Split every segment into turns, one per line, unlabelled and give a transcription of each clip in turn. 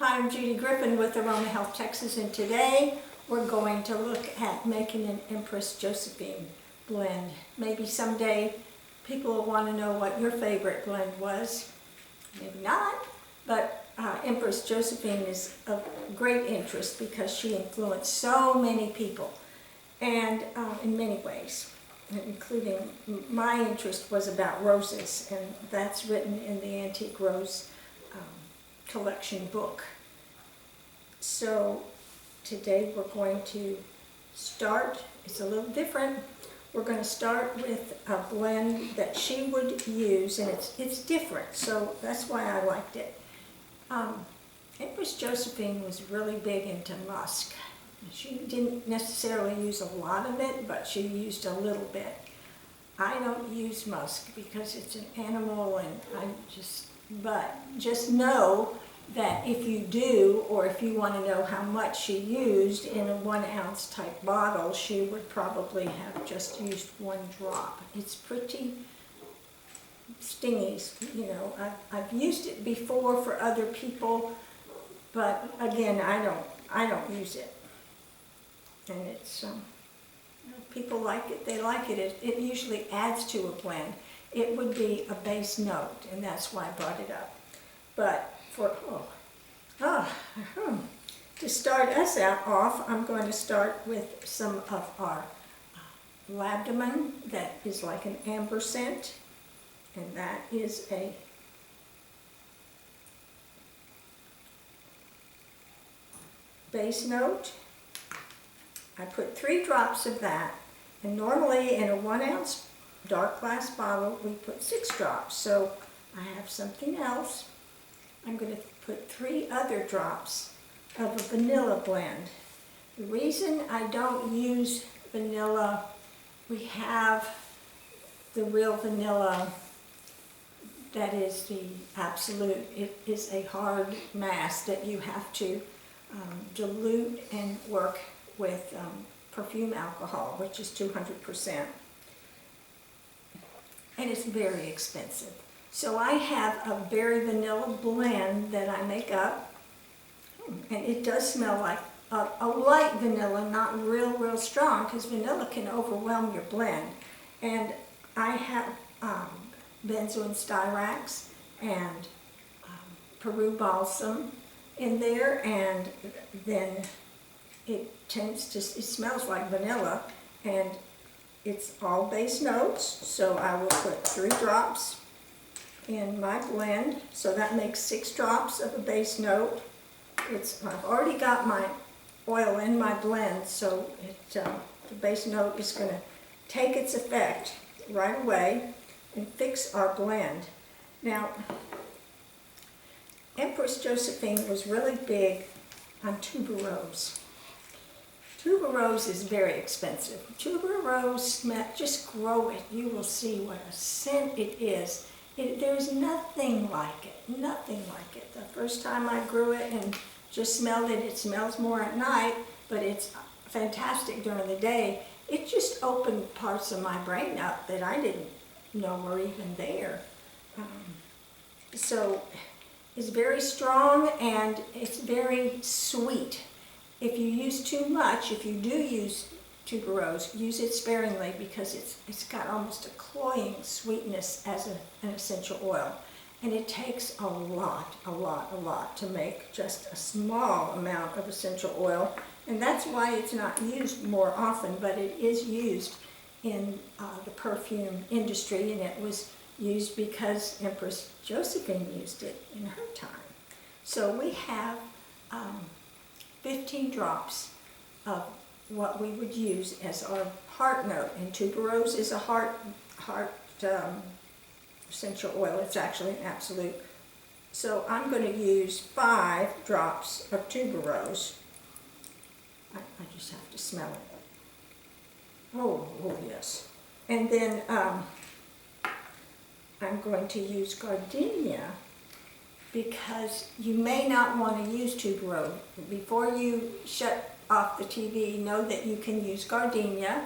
Hi, I'm Judy Griffin with Aroma Health Texas, and today we're going to look at making an Empress Josephine blend. Maybe someday people will want to know what your favorite blend was. Maybe not, but Empress Josephine is of great interest because she influenced so many people, and in many ways, including my interest was about roses, and that's written in the Antique Rose collection book. So today we're going to start, it's a little different. We're going to start with a blend that she would use, and it's different, so that's why I liked it. Empress Josephine was really big into musk. She didn't necessarily use a lot of it, but she used a little bit. I don't use musk because it's an animal, and but just know that if you do, or if you want to know how much she used in a 1 ounce type bottle, she would probably have just used 1 drop. It's pretty stingy, you know. I've used it before for other people, but again, I don't use it. And it's, people like it, they like it. It usually adds to a blend. It would be a base note, and that's why I brought it up. But to start us off, I'm going to start with some of our labdamen that is like an amber scent, and that is a base note. I put 3 drops of that, and normally in a 1 ounce dark glass bottle we put 6 drops, so I have something else. I'm going to put 3 other drops of a vanilla blend. The reason I don't use vanilla, we have the real vanilla that is the absolute. It is a hard mass that you have to dilute and work with perfume alcohol, which is 200%. And it's very expensive. So I have a very vanilla blend that I make up, and it does smell like a light vanilla, not real strong, because vanilla can overwhelm your blend. And I have benzoin styrax and Peru balsam in there, and then it smells like vanilla, and it's all base notes, so I will put 3 drops in my blend, so that makes 6 drops of a base note. I've already got my oil in my blend, so the base note is going to take its effect right away and fix our blend. Now, Empress Josephine was really big on tuberose. Tuberose is very expensive. Tuberose, just grow it. You will see what a scent it is. There's nothing like it, nothing like it. The first time I grew it and just smelled it, it smells more at night, but it's fantastic during the day. It just opened parts of my brain up that I didn't know were even there. So it's very strong, and it's very sweet. If you use too much, if you do use tuberose, use it sparingly, because it's got almost a cloying sweetness as an essential oil. And it takes a lot to make just a small amount of essential oil. And that's why it's not used more often, but it is used in the perfume industry, and it was used because Empress Josephine used it in her time. So we have 15 drops of what we would use as our heart note, and tuberose is a heart essential oil. It's actually an absolute. So I'm going to use 5 drops of tuberose. I just have to smell it. Oh yes. And then I'm going to use gardenia, because you may not want to use tuberose. Before you shut off the TV, know that you can use gardenia.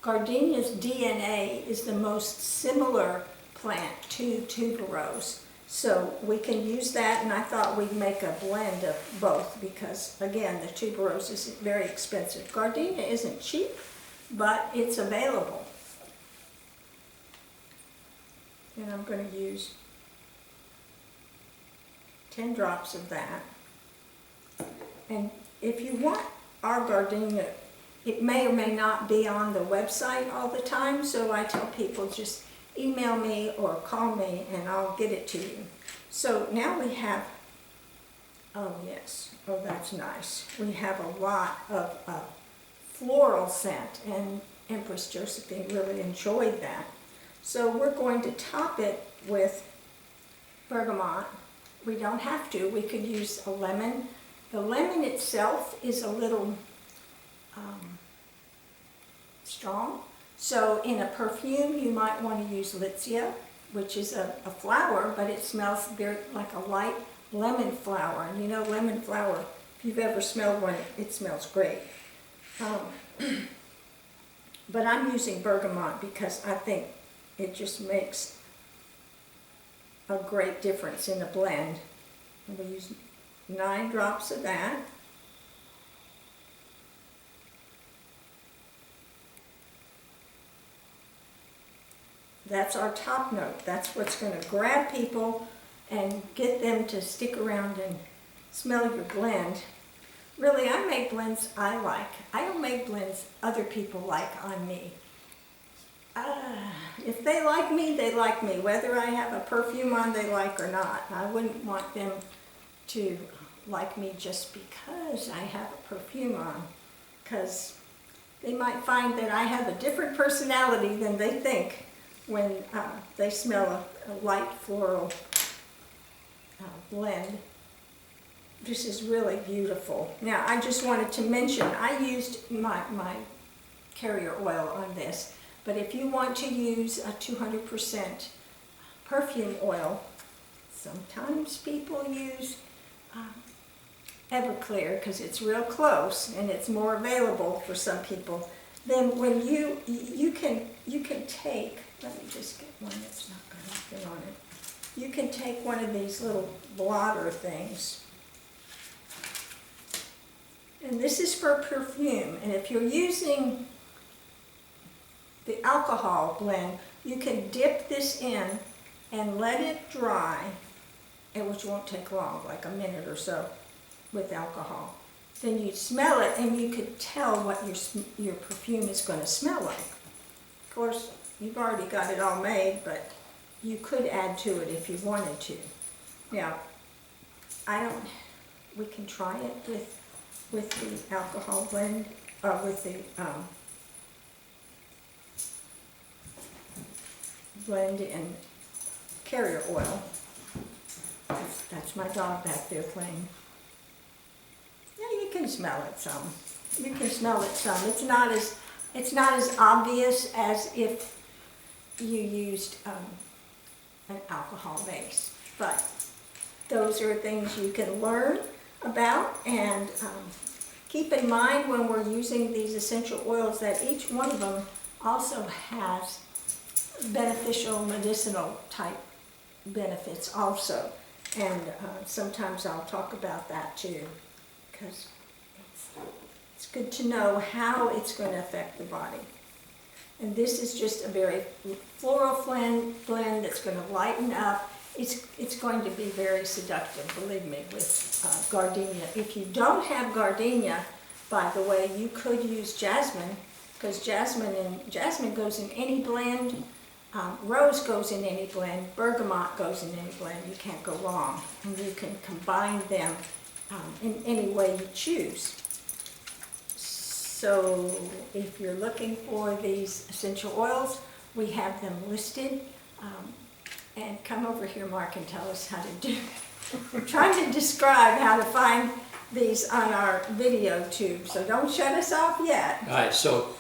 Gardenia's DNA is the most similar plant to tuberose. So we can use that, and I thought we'd make a blend of both because, again, the tuberose isn't very expensive. Gardenia isn't cheap, but it's available. And I'm going to use 10 drops of that. And if you want our gardenia, it may or may not be on the website all the time, so I tell people just email me or call me and I'll get it to you. So now we have, oh yes, oh that's nice. We have a lot of floral scent, and Empress Josephine really enjoyed that. So we're going to top it with bergamot. We don't have to, we could use a lemon. The lemon itself is a little strong. So in a perfume, you might want to use Litsea, which is a flower, but it smells very like a light lemon flower. And you know, lemon flower, if you've ever smelled one, it smells great. But I'm using bergamot because I think it just makes a great difference in the blend. And we use 9 drops of that. That's our top note. That's what's going to grab people and get them to stick around and smell your blend. Really, I make blends I like. I don't make blends other people like on me. If they like me, they like me. Whether I have a perfume on they like or not. I wouldn't want them to like me just because I have a perfume on. Because they might find that I have a different personality than they think when they smell a light floral blend. This is really beautiful. Now, I just wanted to mention, I used my carrier oil on this, but if you want to use a 200% perfume oil, sometimes people use Everclear because it's real close and it's more available for some people. Then when you can take, let me just get one that's not going to fit on it. You can take one of these little blotter things. And this is for perfume. And if you're using the alcohol blend, you can dip this in and let it dry, and which won't take long, like a minute or so with alcohol. Then you smell it and you could tell what your perfume is going to smell like. Of course, you've already got it all made, but you could add to it if you wanted to. Now, we can try it with the alcohol blend, with the blend in carrier oil. That's my dog back there playing. Yeah, you can smell it some. You can smell it some. It's not as obvious as if you used an alcohol base, but those are things you can learn about, and keep in mind when we're using these essential oils that each one of them also has beneficial medicinal type benefits also, and sometimes I'll talk about that too, because it's good to know how it's going to affect the body. And this is just a very floral blend that's going to lighten up. It's going to be very seductive, believe me, with gardenia. If you don't have gardenia, by the way, you could use jasmine, because jasmine goes in any blend. Rose goes in any blend. Bergamot goes in any blend. You can't go wrong. And you can combine them in any way you choose. So if you're looking for these essential oils, we have them listed. And come over here, Mark, and tell us how to do it. We're trying to describe how to find these on our video tube, so don't shut us off yet.
All right, so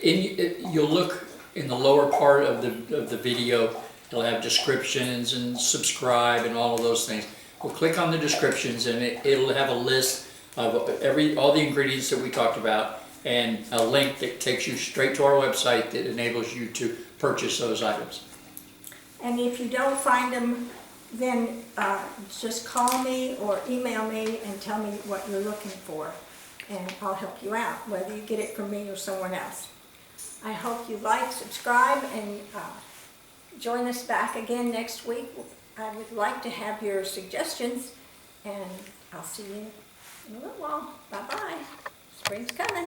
you'll look in the lower part of the video. It'll have descriptions and subscribe and all of those things. We'll click on the descriptions, and it'll have a list of all the ingredients that we talked about, and a link that takes you straight to our website that enables you to purchase those items.
And if you don't find them then just call me or email me and tell me what you're looking for, and I'll help you out, whether you get it from me or someone else. I hope you like, subscribe, and join us back again next week. I would like to have your suggestions, and I'll see you in a little while. Bye-bye. Spring's coming.